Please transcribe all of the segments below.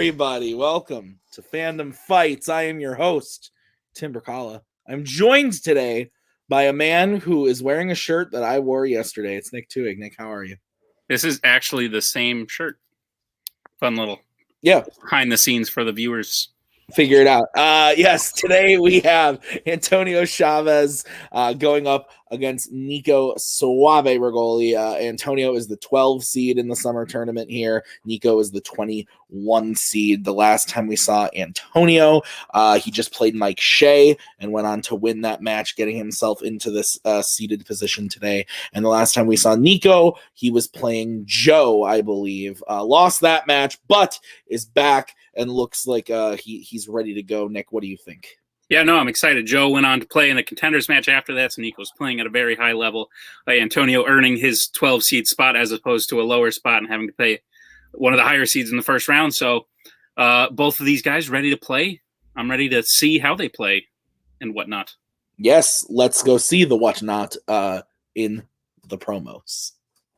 everybody. Welcome to Fandom Fights. I am your host, Tim Brzakala. I'm joined today by a man who is wearing a shirt that I wore yesterday. It's Nick TWOHIG'S. Nick, how are you? This is actually the same shirt. Fun little behind the scenes for the viewers. Figure it out. Yes, today we have Antonio Chavez going up against Nico Suave Regoli. Antonio is the 12 seed in the summer tournament here. Nico is the 21 seed. The last time we saw Antonio, he just played Mike Shea and went on to win that match, getting himself into this seeded position today. And the last time we saw Nico, he was playing Joe, I believe. Lost that match, but is back and looks like he's ready to go. Nick, what do you think? Yeah, no, I'm excited. Joe went on to play in a contenders match after that, so Nico's playing at a very high level. Antonio earning his 12 seed spot as opposed to a lower spot and having to play one of the higher seeds in the first round. So both of these guys ready to play. I'm ready to see how they play and whatnot. Yes, let's go see the whatnot in the promos.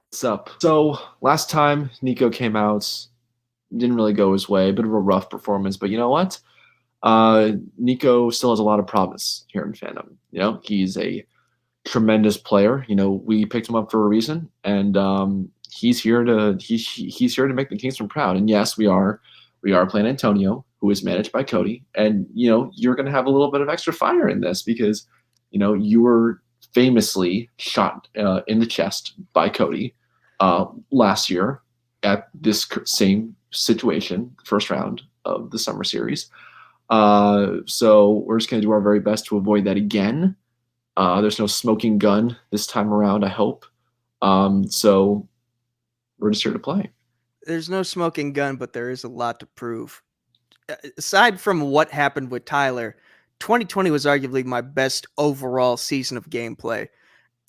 What's up? So last time Nico came out, didn't really go his way. A bit of a rough performance, but you know what? Nico still has a lot of promise here in Fandom. You know, he's a tremendous player. You know, we picked him up for a reason, and he's here to he's here to make the Kingston proud. And yes, we are playing Antonio, who is managed by Cody. And you know, you're going to have a little bit of extra fire in this because you know you were famously shot in the chest by Cody last year at this same situation, first round of the summer series. So we're just going to do our very best to avoid that again. There's no smoking gun this time around, I hope. So we're just here to play. There's no smoking gun, but there is a lot to prove. Aside from what happened with Tyler, 2020 was arguably my best overall season of gameplay.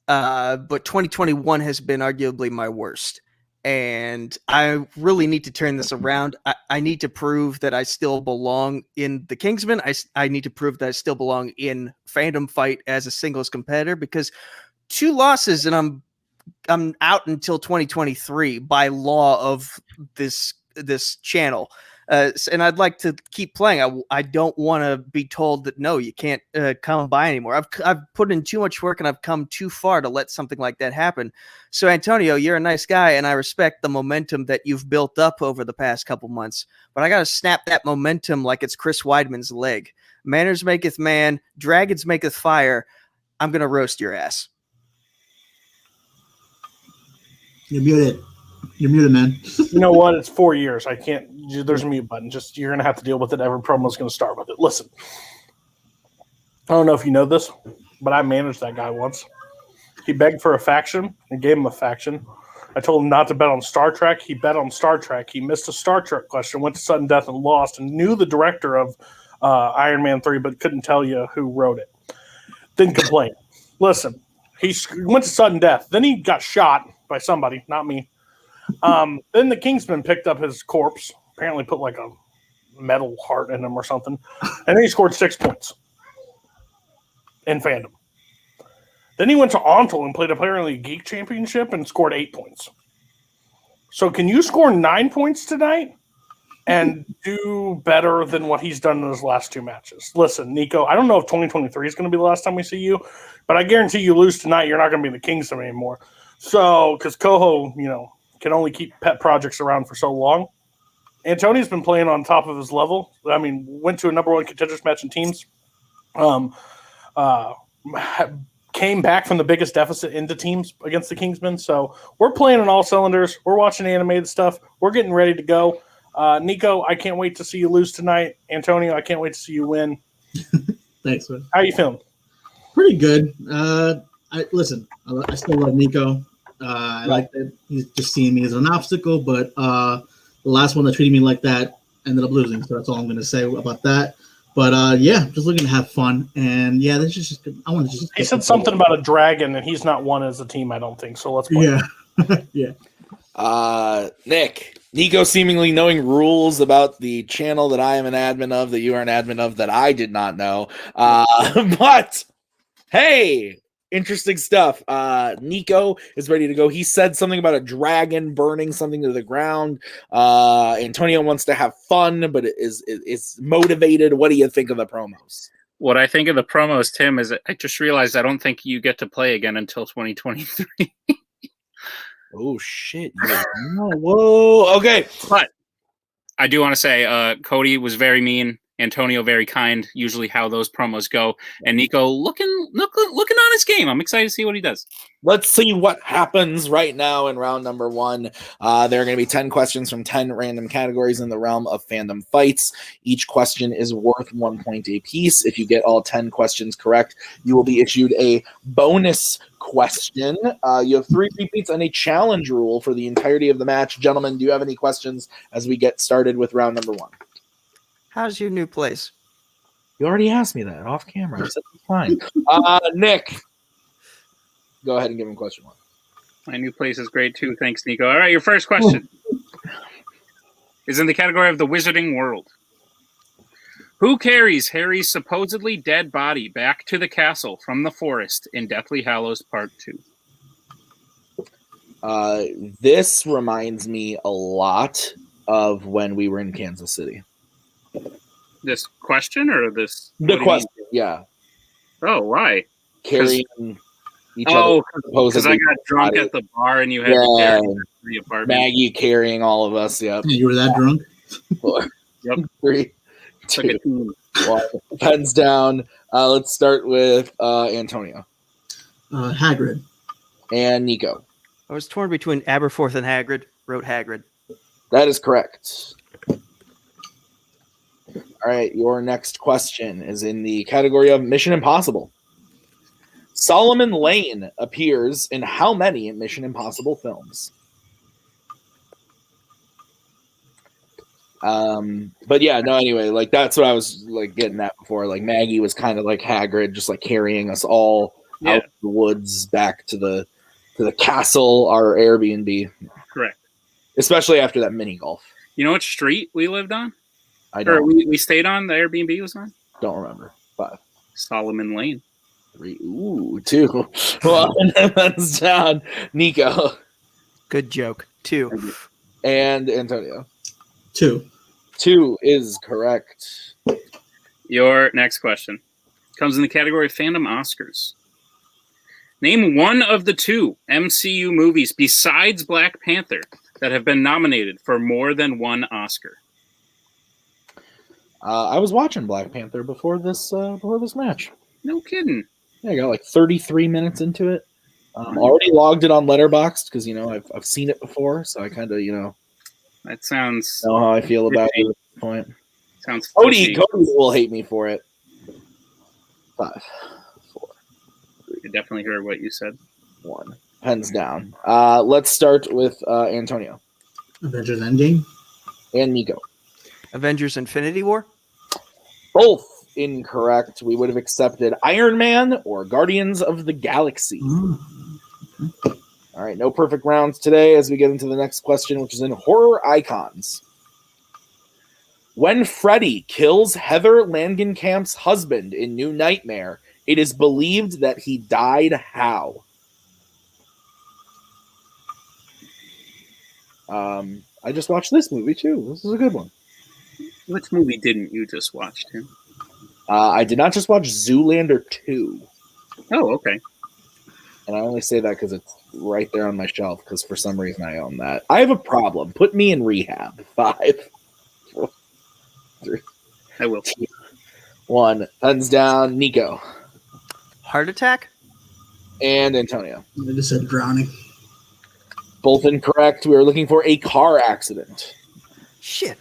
But 2021 has been arguably my worst. And I really need to turn this around. I need to prove that I still belong in the Kingsman. I need to prove that I still belong in Fandom Fight as a singles competitor, because 2 losses and I'm out until 2023 by law of this channel. And I'd like to keep playing. I don't want to be told that, no, you can't come by anymore. I've put in too much work and I've come too far to let something like that happen. So, Antonio, you're a nice guy, and I respect the momentum that you've built up over the past couple months. But I got to snap that momentum like it's Chris Weidman's leg. Manners maketh man, dragons maketh fire. I'm going to roast your ass. You're muted. You're muted, man. You know what? It's 4 years. I can't. There's a mute button. Just you're gonna have to deal with it. Every promo is gonna start with it. Listen, I don't know if you know this, but I managed that guy once. He begged for a faction and gave him a faction. I told him not to bet on Star Trek. He bet on Star Trek. He missed a Star Trek question, went to sudden death and lost, and knew the director of Iron Man 3, but couldn't tell you who wrote it. Didn't complain. Listen, he went to sudden death. Then he got shot by somebody, not me. Then the Kingsman picked up his corpse, apparently put like a metal heart in him or something, and then he scored 6 points in Fandom. Then he went to Ontel and played apparently a Geek Championship and scored 8 points. So can you score 9 points tonight and do better than what he's done in his last 2 matches? Listen, Nico, I don't know if 2023 is going to be the last time we see you, but I guarantee you lose tonight, you're not going to be in the Kingsman anymore. So, because Koho, you know, can only keep pet projects around for so long. Antonio's been playing on top of his level. I mean, went to a #1 contenders match in teams. Came back from the biggest deficit into teams against the Kingsmen. So we're playing on all cylinders. We're watching animated stuff. We're getting ready to go. Nico, I can't wait to see you lose tonight. Antonio, I can't wait to see you win. Thanks, man. How you feeling? Pretty good. I still love Nico. I like that he's just seeing me as an obstacle, but the last one that treated me like that ended up losing. So that's all I'm going to say about that. But yeah, just looking to have fun, and yeah, this is just. I want to just. He said something about a dragon, and he's not one as a team. I don't think so. Let's play. Yeah, yeah. Nico seemingly knowing rules about the channel that I am an admin of, that you are an admin of, that I did not know. But hey. Interesting stuff. Nico is ready to go. He said something about a dragon burning something to the ground. Antonio wants to have fun, but is motivated. What do you think of the promos? What I think of the promos, Tim, is I just realized I don't think you get to play again until 2023. Oh shit! Whoa. Okay, but I do want to say, Cody was very mean. Antonio very kind. Usually, how those promos go, and Nico looking on his game. I'm excited to see what he does. Let's see what happens right now in round number 1. There are going to be 10 questions from 10 random categories in the realm of fandom fights. Each question is worth 1 point apiece. If you get all 10 questions correct, you will be issued a bonus question. You have 3 repeats and a challenge rule for the entirety of the match. Gentlemen, do you have any questions as we get started with round number 1? How's your new place? You already asked me that off camera. I said it's fine. Nick, go ahead and give him question 1. My new place is great too. Thanks, Nico. All right, your first question is in the category of the Wizarding World. Who carries Harry's supposedly dead body back to the castle from the forest in Deathly Hallows Part 2? This reminds me a lot of when we were in Kansas City. This question or this? The question, yeah. Oh, why? Carrying each other. Because I got drunk at the bar and you had to carry the apartment. Maggie carrying all of us, yep. You were that drunk? 4, Yep. 3, 2, 1. Pens down. Let's start with Antonio. Hagrid. And Nico. I was torn between Aberforth and Hagrid. Wrote Hagrid. That is correct. All right, your next question is in the category of Mission Impossible. Solomon Lane appears in how many Mission Impossible films? But yeah, no, anyway, like that's what I was like getting at before. Like Maggie was kind of like Hagrid, just like carrying us all out of the woods back to the castle, our Airbnb. Correct. Especially after that mini golf. You know what street we lived on? I don't. Or we stayed on. The Airbnb was on. Don't remember. 5. Solomon Lane. 3. Ooh, 2. Well, and then that's down. Nico. Good joke. 2. And Antonio. 2. 2 is correct. Your next question comes in the category of fandom Oscars. Name one of the 2 MCU movies besides Black Panther that have been nominated for more than 1 Oscar. I was watching Black Panther before this match. No kidding. Yeah, I got like 33 minutes into it. Already logged it on Letterboxd because I've seen it before, so I kind of That sounds. know how I feel about it at this point. Sounds. Cody will hate me for it. 5, 4, 3. I definitely heard what you said. 1. Pens down. Let's start with Antonio. Avengers Endgame. And Nico. Avengers Infinity War. Both incorrect. We would have accepted Iron Man or Guardians of the Galaxy. All right, no perfect rounds today as we get into the next question, which is in horror icons. When Freddy kills Heather Langenkamp's husband in New Nightmare, it is believed that he died how? I just watched this movie too. This is a good one. Which movie didn't you just watch, Tim? I did not just watch Zoolander 2. Oh, okay. And I only say that because it's right there on my shelf because for some reason I own that. I have a problem. Put me in rehab. 5, 4, 3. I will. 2, 1. Thumbs down. Nico. Heart attack. And Antonio. I just said drowning. Both incorrect. We are looking for a car accident. Shit.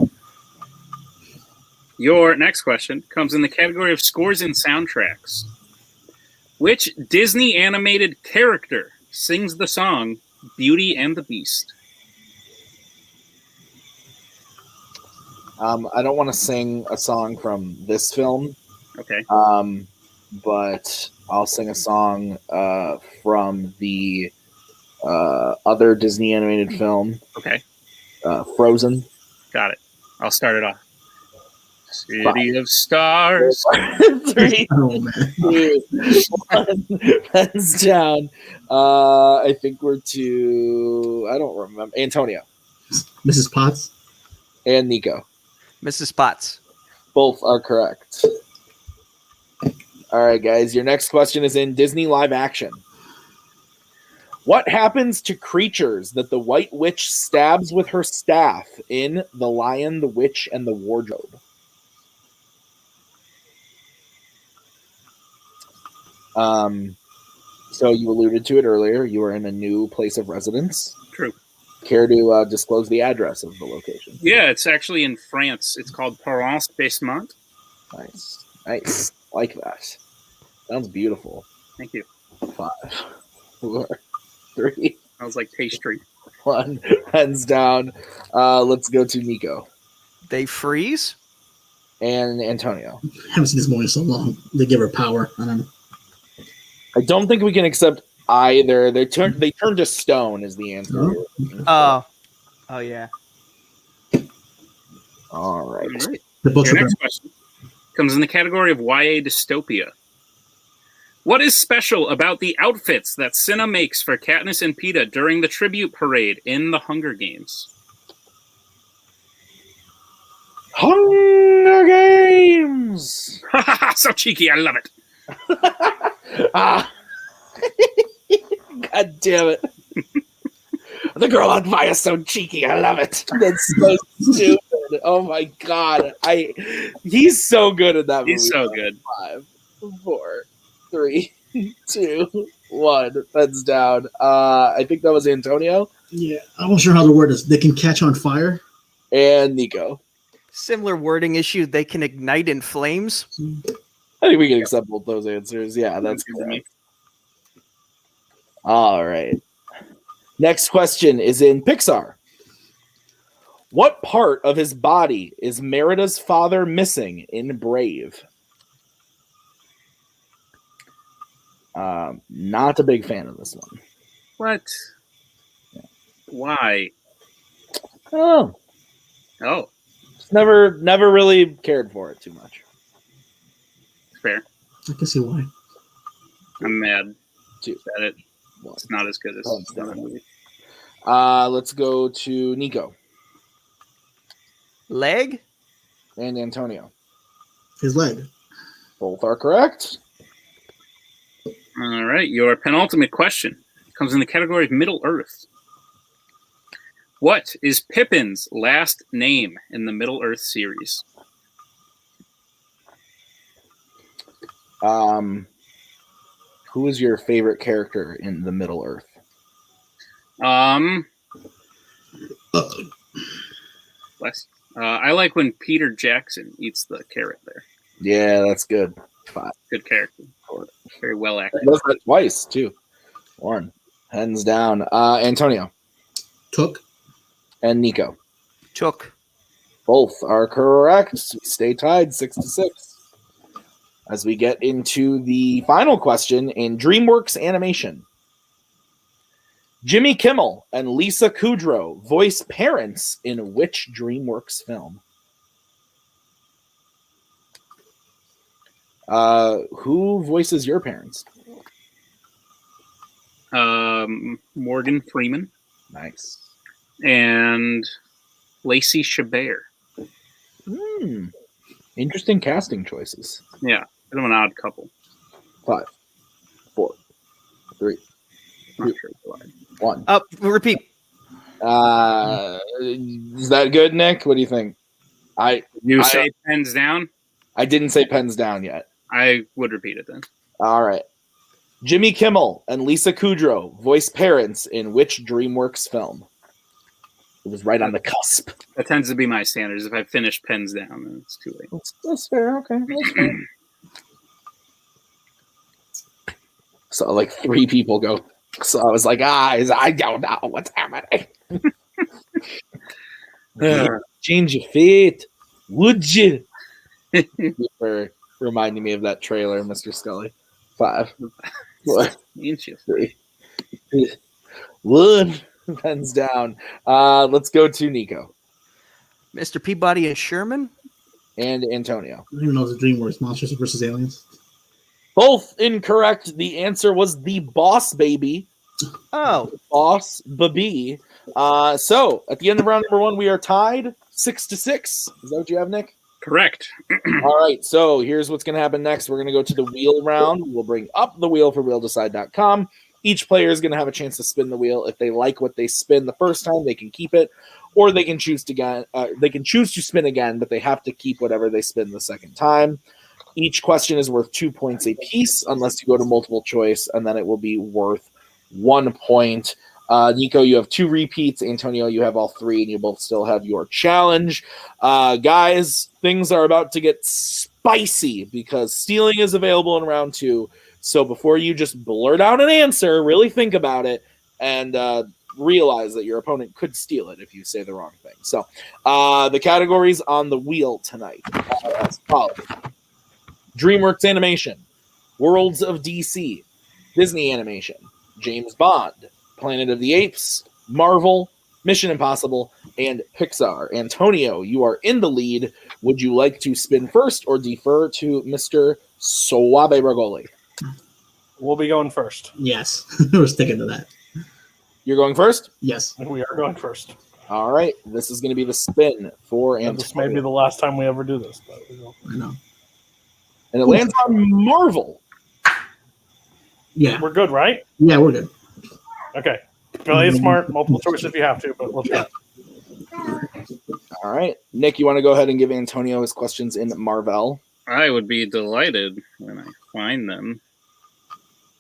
Your next question comes in the category of scores and soundtracks. Which Disney animated character sings the song Beauty and the Beast? I don't want to sing a song from this film. Okay. But I'll sing a song from the other Disney animated film. Okay. Frozen. Got it. I'll start it off. City of Stars. 3, Oh man. 2, 1. Pens down. I think we're to, I don't remember. Antonio Mrs. Potts. and Nico. Mrs. Potts. Both are correct. All right, guys. Your next question is in Disney live action. What happens to creatures that the White Witch stabs with her staff in The Lion, the Witch, and the Wardrobe? So you alluded to it earlier. You are in a new place of residence. True. Care to disclose the address of the location? Yeah, it's actually in France. It's called Parence Basement. Nice. Nice. Like that. Sounds beautiful. Thank you. 5, 4, 3, Sounds like pastry. 1. Hands down. Let's go to Nico They freeze? and Antonio. Haven't seen this movie in so long. They give her power. I don't know. I don't think we can accept either. They turn to stone is the answer. Oh. Oh yeah. All right. All right. The books Your are next question comes in the category of YA dystopia. What is special about the outfits that Cinna makes for Katniss and Peta during the tribute parade in the Hunger Games? Hunger Games. So cheeky, I love it. God damn it. The girl on fire is so cheeky. I love it. That's so stupid. Oh my god. He's so good at that movie. He's so good. 5, 4, 3, 2, 1. That's down. I think that was Antonio Yeah, I wasn't sure how the word is. They can catch on fire. and Nico. Similar wording issue. They can ignite in flames. I think we can accept both those answers. Yeah, that's good to me. correct. All right. Next question is in Pixar. What part of his body is Merida's father missing in Brave? Not a big fan of this one. What? Why? Oh, Oh, just never really cared for it too much. fair. I can see why. I'm mad 2, that it. 1. It's not as good as Oh, it's another down. movie. Let's go to Nico Leg? and Antonio. His leg. Both are correct. All right, your penultimate question comes in the category of Middle Earth. What is Pippin's last name in the Middle Earth series? Who is your favorite character in the Middle Earth? I like when Peter Jackson eats the carrot there. Yeah, that's good. 5. Good character. Very well acted. He does that twice too. 1. Hands down. Antonio Took. and Nico. Took. Both are correct. We stay tied 6-6. As we get into the final question in DreamWorks Animation. Jimmy Kimmel and Lisa Kudrow voice parents in which DreamWorks film? Who voices your parents? Morgan Freeman Nice. and Lacey Chabert. Interesting casting choices. Yeah, kind of an odd couple. 5, 4, 3, Not sure why. 1. Repeat. Is that good, Nick? What do you think? You I- say pens down? I didn't say pens down yet. I would repeat it then. All right. Jimmy Kimmel and Lisa Kudrow voice parents in which DreamWorks film? It was right on the cusp. That tends to be my standards. If I finish pens down, then it's too late. That's fair. Okay. That's fair. So like 3 people go. So I was like, I don't know what's happening. Change your fate, would you? For reminding me of that trailer, Mr. Scully. 5, 4, Ain't you? 3, 1. Pens down. Let's go to Nico. Mr. Peabody and Sherman? and Antonio. I don't even know if it's DreamWorks Monsters versus Aliens. Both incorrect. The answer was the Boss Baby. Oh, Boss Baby. So at the end of round number 1, we are tied 6-6. Is that what you have, Nick? Correct. All right. So here's what's going to happen next. We're going to go to the wheel round. We'll bring up the wheel for wheeldecide.com. Each player is going to have a chance to spin the wheel. If they like what they spin the first time, they can keep it, or they can choose to spin again, but they have to keep whatever they spin the second time. Each question is worth 2 points a piece, unless you go to multiple choice, and then it will be worth 1 point. Nico, you have 2 repeats. Antonio, you have all 3, and you both still have your challenge. Guys, things are about to get spicy because stealing is available in round 2. So before you just blurt out an answer, really think about it and realize that your opponent could steal it if you say the wrong thing. So the categories on the wheel tonight are as follows. DreamWorks Animation, Worlds of DC, Disney Animation, James Bond, Planet of the Apes, Marvel, Mission Impossible, and Pixar. Antonio, you are in the lead. Would you like to spin first or defer to Mr. Suave Regoli? We'll be going first. Yes, we're sticking to that. You're going first? Yes. We are going first. All right. This is going to be the spin for And Antonio. this may be the last time we ever do this. But I know. And it lands on Marvel. Yeah. we're good, right? Yeah, we're good. Okay. Play it smart. Multiple choice if you have to, but let's go. All right. Nick, you want to go ahead and give Antonio his questions in Marvel? I would be delighted when I find them.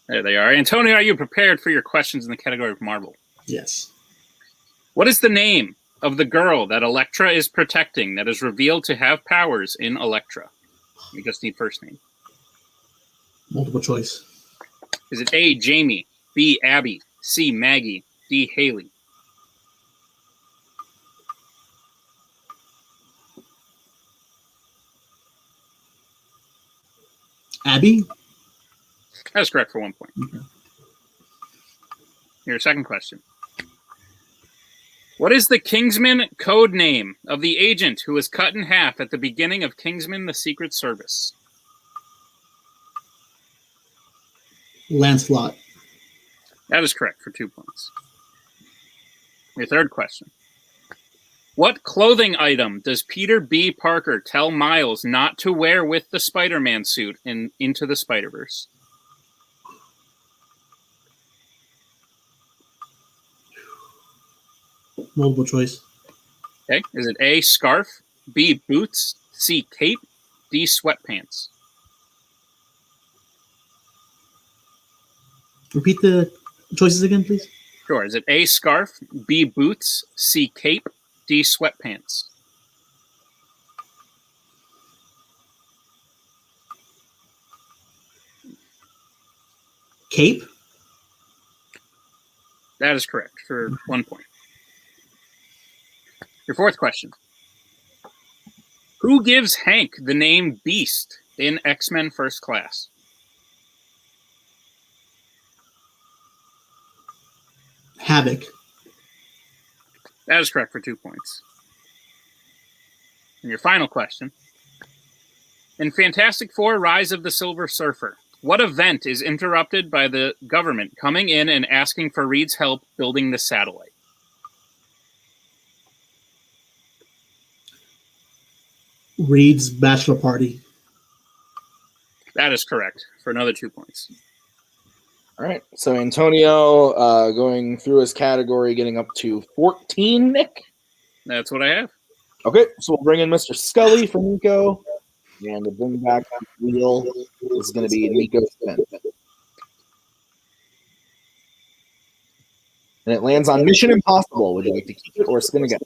There they are. Antonio, are you prepared for your questions in the category of Marvel? Yes. What is the name of the girl that Elektra is protecting that is revealed to have powers in Elektra? We just need first name. Multiple choice. Is it A, Jamie, B, Abby, C, Maggie, D, Haley? Abby? That's correct for 1 point. Okay. Your second question. What is the Kingsman code name of the agent who was cut in half at the beginning of Kingsman: The Secret Service? Lancelot. That is correct for 2 points. Your third question. What clothing item does Peter B. Parker tell Miles not to wear with the Spider-Man suit in Into the Spider-Verse? Multiple choice. Okay. Is it A, scarf, B, boots, C, cape, D, sweatpants? Repeat the choices again, please. Sure. Is it A, scarf, B, boots, C, cape, D, sweatpants? Cape? That is correct for 1 point. Your fourth question. Who gives Hank the name Beast in X-Men First Class? Havoc. That is correct for 2 points. And your final question. In Fantastic Four: Rise of the Silver Surfer, what event is interrupted by the government coming in and asking for Reed's help building the satellite? Reed's bachelor party. That is correct for another 2 points. All right. So Antonio going through his category, getting up to 14, Nick. That's what I have. Okay. So we'll bring in Mr. Scully for Nico. And to bring back on the wheel is going to be Nico's spin. And it lands on Mission Impossible. Would you like to keep it or spin again?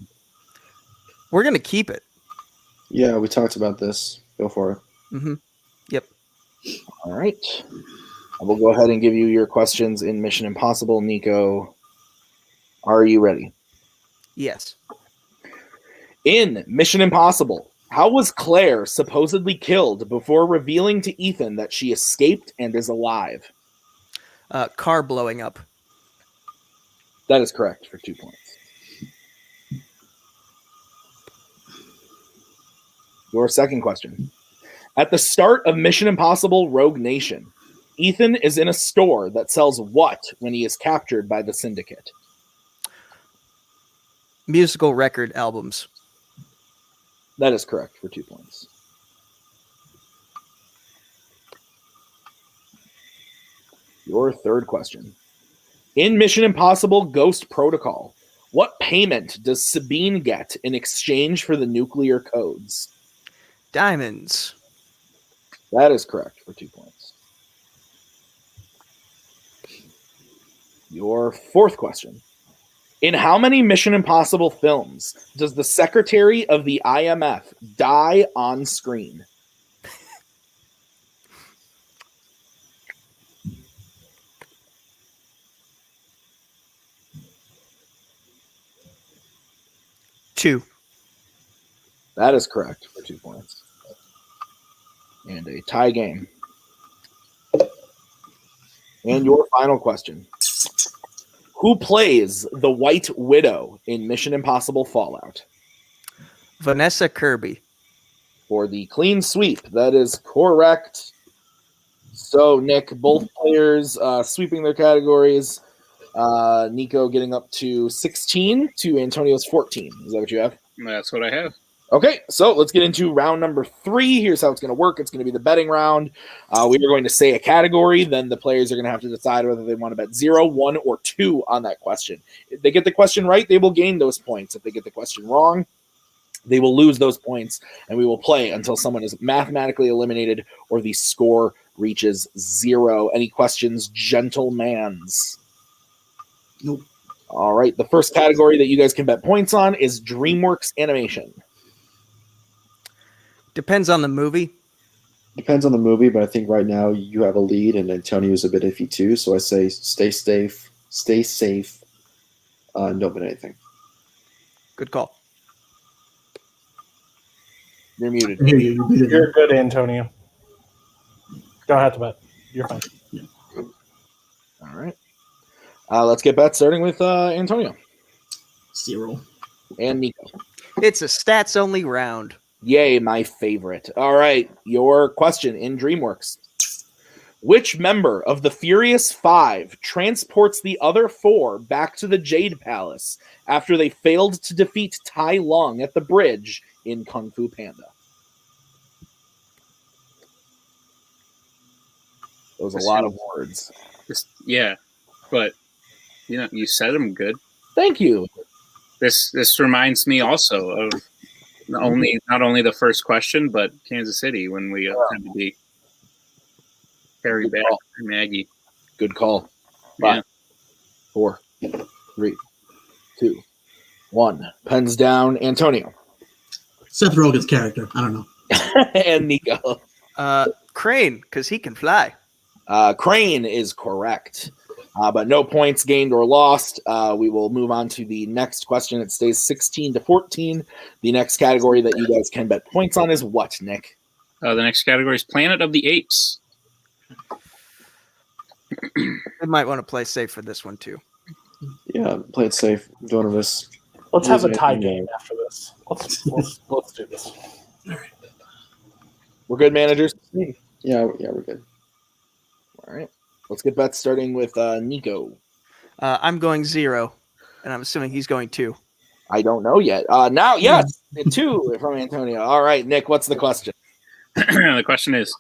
we're going to keep it. Yeah, we talked about this. Go for it. Mm-hmm. Yep. All right. I will go ahead and give you your questions in Mission Impossible. Nico, are you ready? Yes. In Mission Impossible, how was Claire supposedly killed before revealing to Ethan that she escaped and is alive? Car blowing up. That is correct for 2 points. Your second question. At the start of Mission Impossible Rogue Nation, Ethan is in a store that sells what when he is captured by the Syndicate? Musical record albums. That is correct for 2 points. Your third question. In Mission Impossible Ghost Protocol, what payment does Sabine get in exchange for the nuclear codes? Diamonds. That is correct for 2 points. Your fourth question. In how many Mission Impossible films does the secretary of the IMF die on screen? Two. That is correct for 2 points. And a tie game. And your final question. Who plays the White Widow in Mission Impossible Fallout? Vanessa Kirby. For the clean sweep, that is correct. So, Nick, both players sweeping their categories. Nico getting up to 16 to Antonio's 14. Is that what you have? That's what I have. Okay, so let's get into round number 3. Here's how it's going to work. It's going to be the betting round. We are going to say a category. Then the players are going to have to decide whether they want to bet 0, 1, or 2 on that question. If they get the question right, they will gain those points. If they get the question wrong, they will lose those points, and we will play until someone is mathematically eliminated or the score reaches 0. Any questions, gentlemans? Nope. All right, the first category that you guys can bet points on is DreamWorks Animation. Depends on the movie. Depends on the movie, but I think right now you have a lead, and Antonio's a bit iffy too. So I say stay safe, and don't bet anything. Good call. You're muted. I hear you. You beat it. You're good, Antonio. Don't have to bet. You're fine. All right. Let's get bets starting with Antonio 0. and Nico. It's a stats only round. Yay, my favorite. All right, your question in DreamWorks. Which member of the Furious Five transports the other 4 back to the Jade Palace after they failed to defeat Tai Lung at the bridge in Kung Fu Panda? That was a lot of words. Yeah, but you said them good. Thank you. This reminds me also of not only the first question, but Kansas City when we had to be carried back by Maggie. Good call. Yeah. 5, 4, 3, 2, 1. Pens down. Antonio. Seth Rogen's character. I don't know. And Nico. Crane, because he can fly. Crane is correct. But no points gained or lost. We will move on to the next question. It stays 16 to 14. The next category that you guys can bet points on is what, Nick? The next category is Planet of the Apes. I might want to play safe for this one too. Yeah, play it safe. Don't risk. Let's have a losing tie anything. game after this. Let's do this. We're good, managers? Yeah, we're good. All right. Let's get bets starting with Nico. I'm going 0, and I'm assuming he's going 2. I don't know yet. Now, yes, 2 from Antonio. All right, Nick, what's the question? The question is,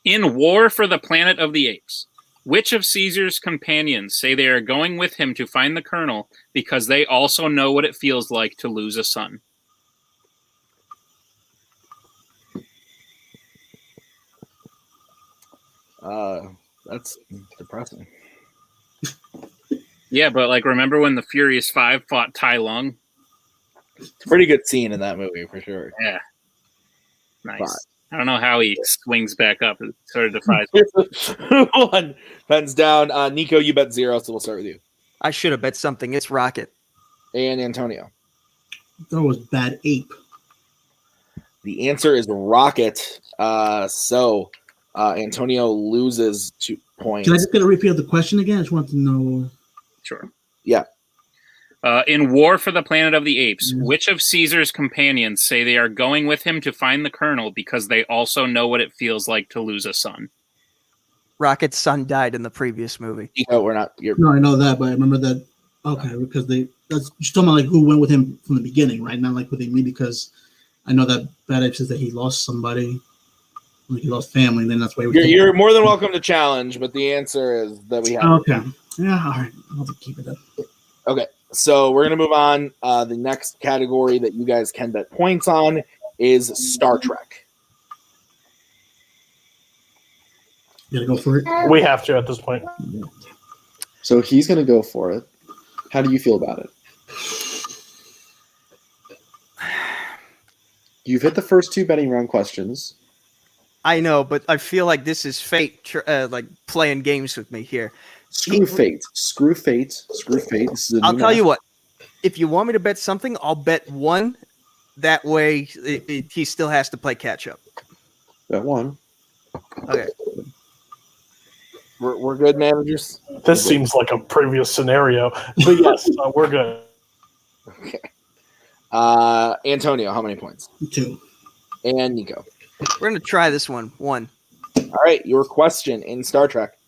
in War for the Planet of the Apes, which of Caesar's companions say they are going with him to find the Colonel because they also know what it feels like to lose a son? That's depressing. Yeah, but remember when the Furious Five fought Tai Lung? It's a pretty good scene in that movie for sure. Yeah. Nice. 5. I don't know how he swings back up. It sort of defies me. 1. Pens down. Nico, you bet 0, so we'll start with you. I should have bet something. It's Rocket. And Antonio. That was Bad Ape. The answer is Rocket. So Antonio loses 2 points. Can I just get a repeat of the question again? I just want to know. Sure. Yeah. In War for the Planet of the Apes, which of Caesar's companions say they are going with him to find the Colonel because they also know what it feels like to lose a son? Rocket's son died in the previous movie. No, we're not. No, I know that, but I remember that. Okay, because you're talking about like who went with him from the beginning, right? Not like with me, because I know that Bad Apes says that he lost somebody, like he lost family, and then that's why You're more than welcome to challenge, but the answer is that we have. Okay, yeah, all right, I'll have to keep it up. Okay, so we're gonna move on. The next category that you guys can bet points on is Star Trek. You gotta go for it. We have to at this point. So he's going to go for it. How do you feel about it? You've hit the first 2 betting round questions. I know, but I feel like this is fate, like playing games with me here. Screw fate. Screw fate. Screw fate. This is I'll tell you what. If you want me to bet something, I'll bet 1. That way, he still has to play catch up. Bet 1. Okay. We're good, managers. This seems like a previous scenario, but yes, we're good. Okay. Antonio, how many points? 2. And Nico. We're going to try this one. 1. All right, your question in Star Trek.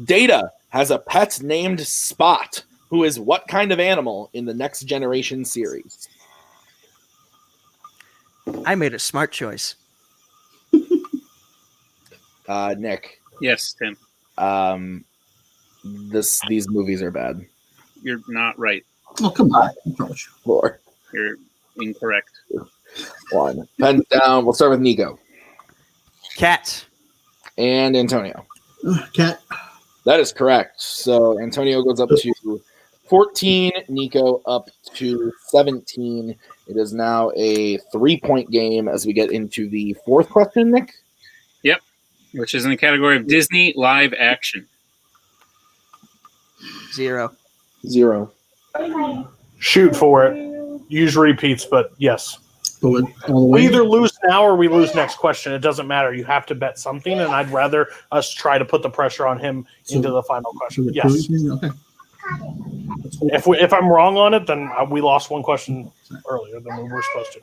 Data has a pet named Spot, who is what kind of animal in the Next Generation series? I made a smart choice. Nick. Yes, Tim. These movies are bad. You're not right. Oh, come on. 4. You're incorrect. 1. Pens down. We'll start with Nico. Cat. And Antonio. Cat. That is correct. So Antonio goes up to 14. Nico up to 17. It is now a 3-point game as we get into the 4th question, Nick. Yep. Which is in the category of Disney live action. 0. 0. Shoot for it. Use repeats, but yes. Go all the way. We either lose now or we lose next question. It doesn't matter. You have to bet something, and I'd rather us try to put the pressure on him into the final question. Yes. Okay. If I'm wrong on it, then we lost 1 question earlier than we were supposed to.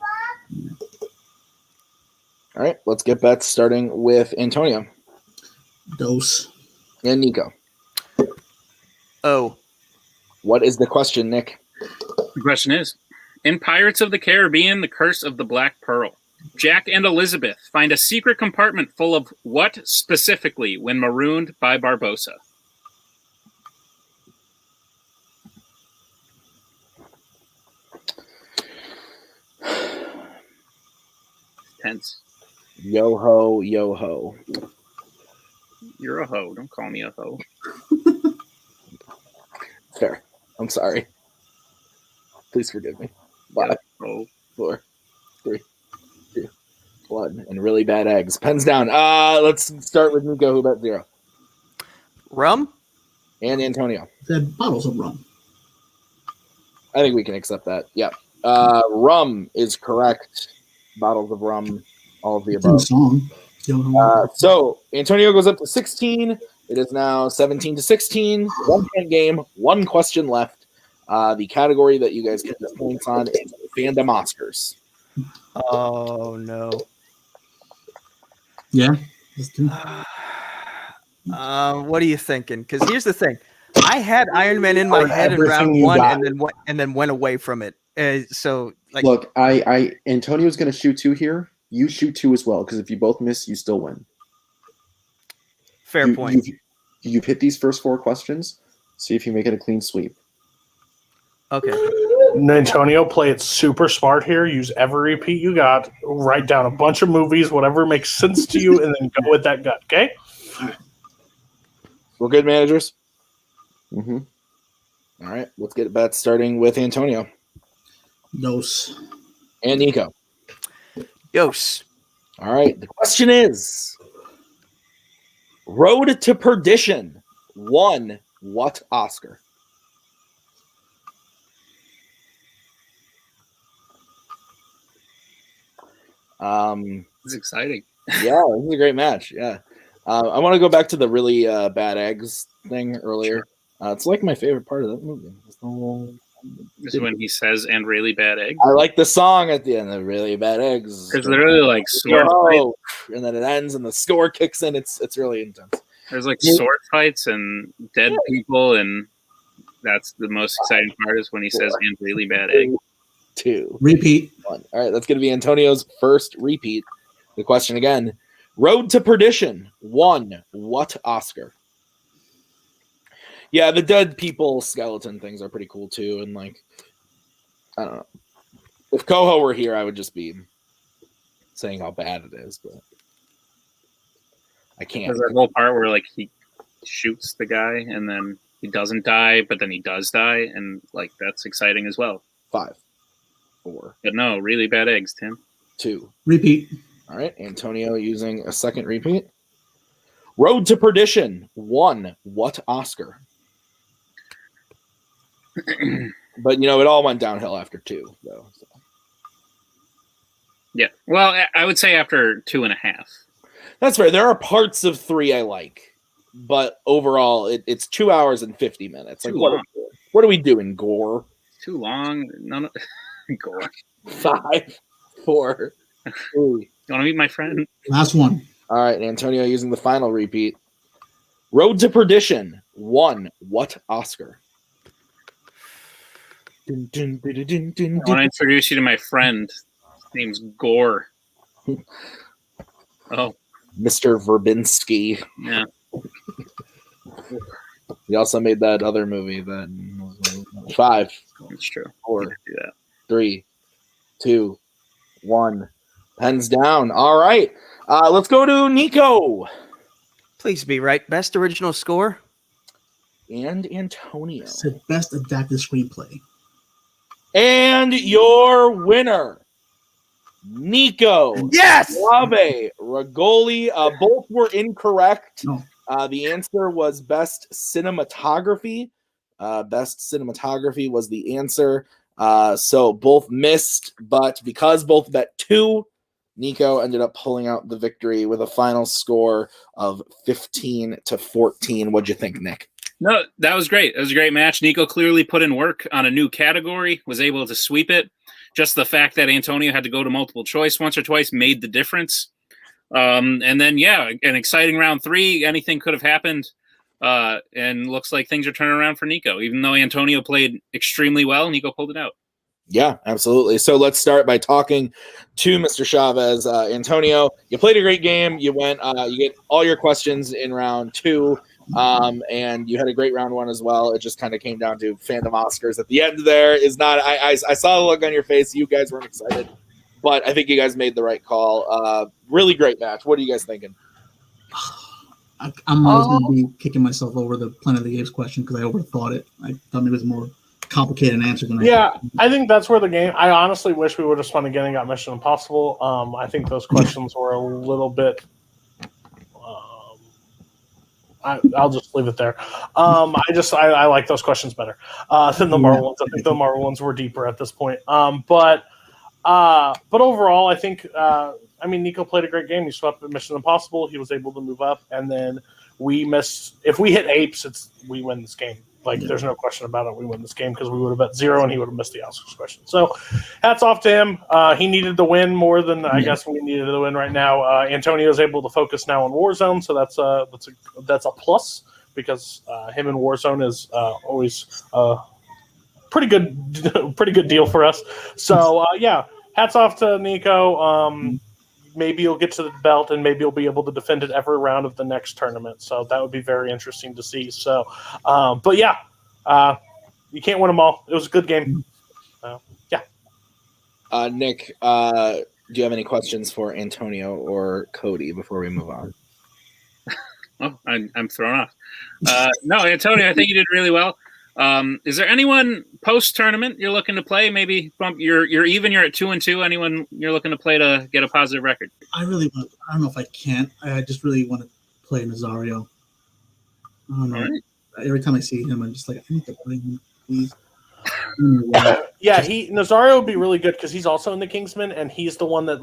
All right, let's get bets starting with Antonio. Dose. And Nico. Oh. What is the question, Nick? The question is, in Pirates of the Caribbean, The Curse of the Black Pearl, Jack and Elizabeth find a secret compartment full of what specifically when marooned by Barbossa? Tense. Yo ho, yo ho. You're a hoe. Don't call me a hoe. Fair. I'm sorry. Please forgive me. 5, 4, 3, 2, 1. And really bad eggs. Pens down. Let's start with Nico, who bet 0. Rum? And Antonio. Said bottles of rum. I think we can accept that. Yeah. Rum is correct. Bottles of rum, all of the It's in the above. song. So Antonio goes up to 16. It is now 17-16. 1-point game. 1 question left. The category that you guys can get points on is Fandom Oscars. Oh, no. Yeah. What are you thinking? Because here's the thing. I had Iron Man in my head in round 1 and then went away from it. Look, Antonio's going to shoot 2 here. You shoot 2 as well, because if you both miss, you still win. Fair point. You've hit these first 4 questions. See if you make it a clean sweep. Okay. Antonio, play it super smart here. Use every repeat you got. Write down a bunch of movies, whatever makes sense to you, and then go with that gut, okay? Well, good, managers. Mm-hmm. All right, let's get bets starting with Antonio. Dose. And Nico. Yos. All right, the question is, Road to Perdition won what Oscar? It's exciting. Yeah, this is a great match. Yeah. I want to go back to the really bad eggs thing earlier. It's like my favorite part of that movie. This is when he says, "and really bad eggs." I like the song at the end, the really bad eggs. There's literally like sword fights, and then it ends and the score kicks in. It's really intense. There's like sword fights and dead people, and that's the most exciting part is when he says, "and really bad eggs." 2. Repeat. 1. All right, that's going to be Antonio's first repeat. The question again. Road to Perdition won what Oscar? Yeah, the dead people skeleton things are pretty cool too. And like, I don't know. If Koho were here, I would just be saying how bad it is, but I can't. There's that whole part where like he shoots the guy and then he doesn't die, but then he does die, and like that's exciting as well. 5, 4. But no, really bad eggs, Tim. 2. Repeat. All right, Antonio using a second repeat. Road to Perdition won what Oscar? But you know, it all went downhill after 2, though. So. Yeah, well, I would say after 2.5. That's fair. There are parts of 3 I like, but overall, it's 2 hours and 50 minutes. Like, what are we doing, Gore? Too long. None of Gore. 5, 4, 3. You want to meet my friend? Last one. All right, Antonio using the final repeat. Road to Perdition won what Oscar? I want to introduce you to my friend. His name's Gore. Oh, Mr. Verbinski. yeah. He also made that other movie that 5, That's true. 4, Do that. 3, 2, 1. Pens down. All right. Let's go to Nico. Please be right. Best original score? And Antonio. Said best adapted screenplay. And your winner, Nico. Yes! Suave, Regoli. Both were incorrect. No. The answer was best cinematography. Best cinematography was the answer. So both missed, but because both bet 2, Nico ended up pulling out the victory with a final score of 15-14. What'd you think, Nick? No, that was great. It was a great match. Nico clearly put in work on a new category, was able to sweep it. Just the fact that Antonio had to go to multiple choice once or twice made the difference. And then, yeah, an exciting round 3. Anything could have happened. And looks like things are turning around for Nico. Even though Antonio played extremely well, Nico pulled it out. Yeah, absolutely. So let's start by talking to Mr. Chavez. Antonio, you played a great game. You went, you get all your questions in round 2. And you had a great round 1 as well. It just kind of came down to Fandom Oscars at the end. There is not. I saw the look on your face. You guys weren't excited, but I think you guys made the right call. Really great match. What are you guys thinking? I'm always going to be kicking myself over the Planet of the Apes question because I overthought it. I thought maybe it was more complicated an answer than I think that's where the game. I honestly wish we would have spun again and got Mission Impossible. I think those questions were a little bit. I'll just leave it there. I like those questions better than the Marvel ones. I think the Marvel ones were deeper at this point. But overall, I think Nico played a great game. He swept at Mission Impossible. He was able to move up, and then we missed. If we hit Apes, we win this game. There's no question about it. We win this game because we would have bet 0 and he would have missed the Oscars question. So, hats off to him. He needed to win more than I guess we needed to win right now. Antonio is able to focus now on Warzone, so that's a plus because him and Warzone is always pretty good deal for us. So hats off to Nico. Maybe you'll get to the belt and maybe you'll be able to defend it every round of the next tournament. So that would be very interesting to see. So, you can't win them all. It was a good game. Nick, do you have any questions for Antonio or Cody before we move on? Oh, I'm thrown off. No, Antonio, I think you did really well. Is there anyone post-tournament you're looking to play? Maybe bump you're even. You're at 2-2. Anyone you're looking to play to get a positive record? I really want. I don't know if I can. I just really want to play Nazario. I don't know. Right. Every time I see him, I'm just like, I need to play him, please. Nazario would be really good because he's also in the Kingsman, and he's the one that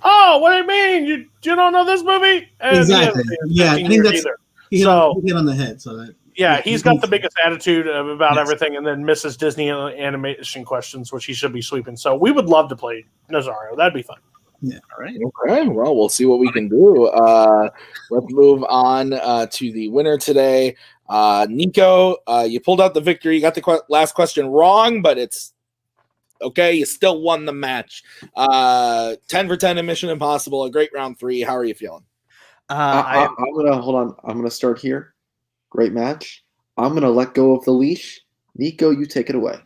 oh, what do you mean you don't know this movie? And exactly. I think He hit So on the head. So that yeah, he's got the biggest attitude about Yes. everything, and then misses Disney animation questions, which he should be sweeping. So we would love to play Nazario. That'd be fun. All right. Okay, well, we'll see what we can do. Let's move on to the winner today. Nico, you pulled out the victory. You got the last question wrong, but it's okay. You still won the match. 10 for 10 in Mission Impossible, a great round 3. How are you feeling? I'm gonna hold on. I'm gonna start here. Great match. I'm gonna let go of the leash. Nico, you take it away.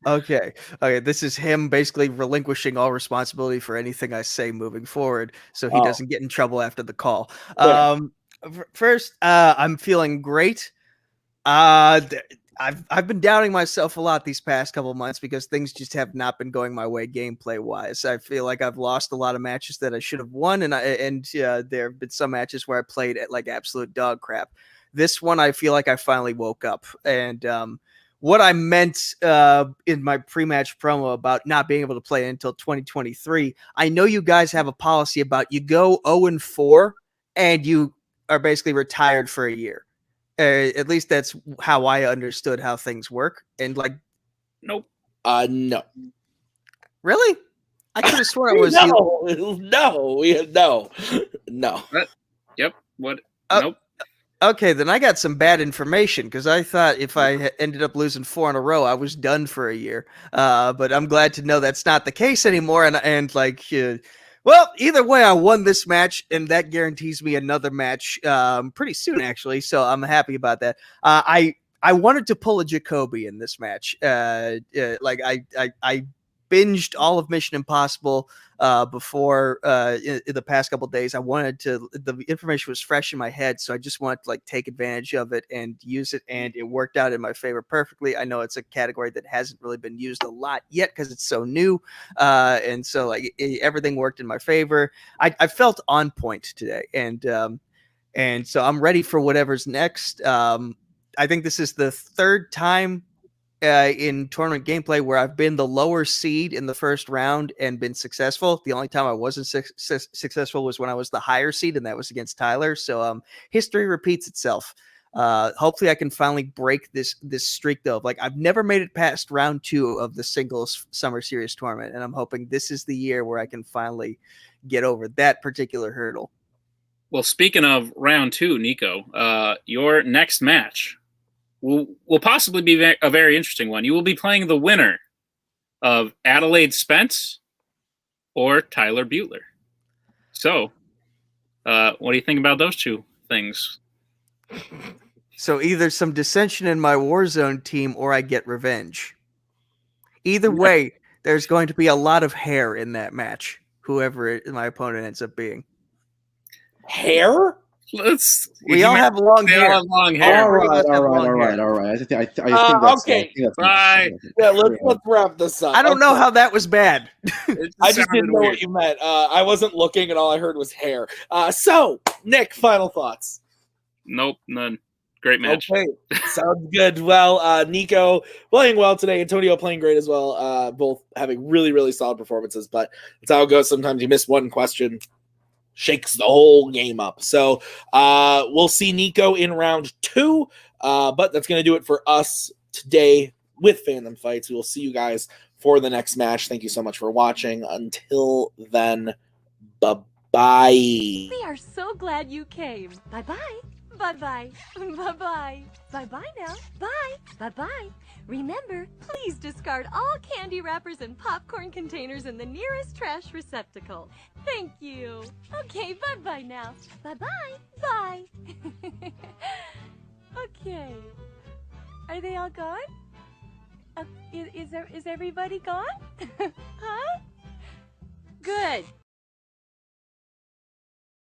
Okay. This is him basically relinquishing all responsibility for anything I say moving forward, so he doesn't get in trouble after the call. First, I'm feeling great. I've been doubting myself a lot these past couple months because things just have not been going my way gameplay wise. I feel like I've lost a lot of matches that I should have won, and there have been some matches where I played at like absolute dog crap. This one, I feel like I finally woke up, and what I meant in my pre-match promo about not being able to play until 2023, I know you guys have a policy about you go 0-4 and you are basically retired for a year. At least that's how I understood how things work. And like, Nope. No. Really? I could have sworn it was No. Yep. What? Uh, Nope. Okay, then I got some bad information because I thought if I ended up losing 4 in a row, I was done for a year. But I'm glad to know that's not the case anymore. Well, either way, I won this match, and that guarantees me another match pretty soon, actually. So I'm happy about that. I wanted to pull a Jacoby in this match. I binged all of Mission Impossible before in the past couple of days. I wanted to, the information was fresh in my head, so I just wanted to like take advantage of it and use it, and it worked out in my favor perfectly. I know it's a category that hasn't really been used a lot yet because it's so new, and so like everything worked in my favor. I felt on point today, and so I'm ready for whatever's next. I think this is the third time in tournament gameplay where I've been the lower seed in the first round and been successful. The only time I wasn't successful was when I was the higher seed, and that was against Tyler. So history repeats itself. Hopefully I can finally break this streak though. Like I've never made it past round 2 of the singles summer series tournament, and I'm hoping this is the year where I can finally get over that particular hurdle. Well, speaking of round 2, Nico, your next match will possibly be a very interesting one. You will be playing the winner of Adelaide Spence or Tyler Butler. So, what do you think about those two things? So either some dissension in my Warzone team or I get revenge. Either way, there's going to be a lot of hair in that match, whoever my opponent ends up being. Hair? We all have long hair. All have long hair. All right. I think okay. that's Bye. Yeah, let's wrap this up. I don't know how that was bad. I just didn't know what you meant. I wasn't looking, and all I heard was hair. So, Nick, final thoughts? Nope, none. Great match. Okay, sounds good. Well, Nico playing well today, Antonio playing great as well. Both having really, really solid performances, but that's how it goes. Sometimes you miss one question, shakes the whole game up. So we'll see Nico in round 2, but that's going to do it for us today with Fandom Fights. We will see you guys for the next match. Thank you so much for watching. Until then, bye-bye. We are so glad you came. Bye-bye. Bye-bye. Bye-bye. Bye-bye now. Bye. Bye-bye. Remember, please discard all candy wrappers and popcorn containers in the nearest trash receptacle. Thank you. Okay, bye-bye now. Bye-bye. Bye. Okay. Are they all gone? Is everybody gone? Huh?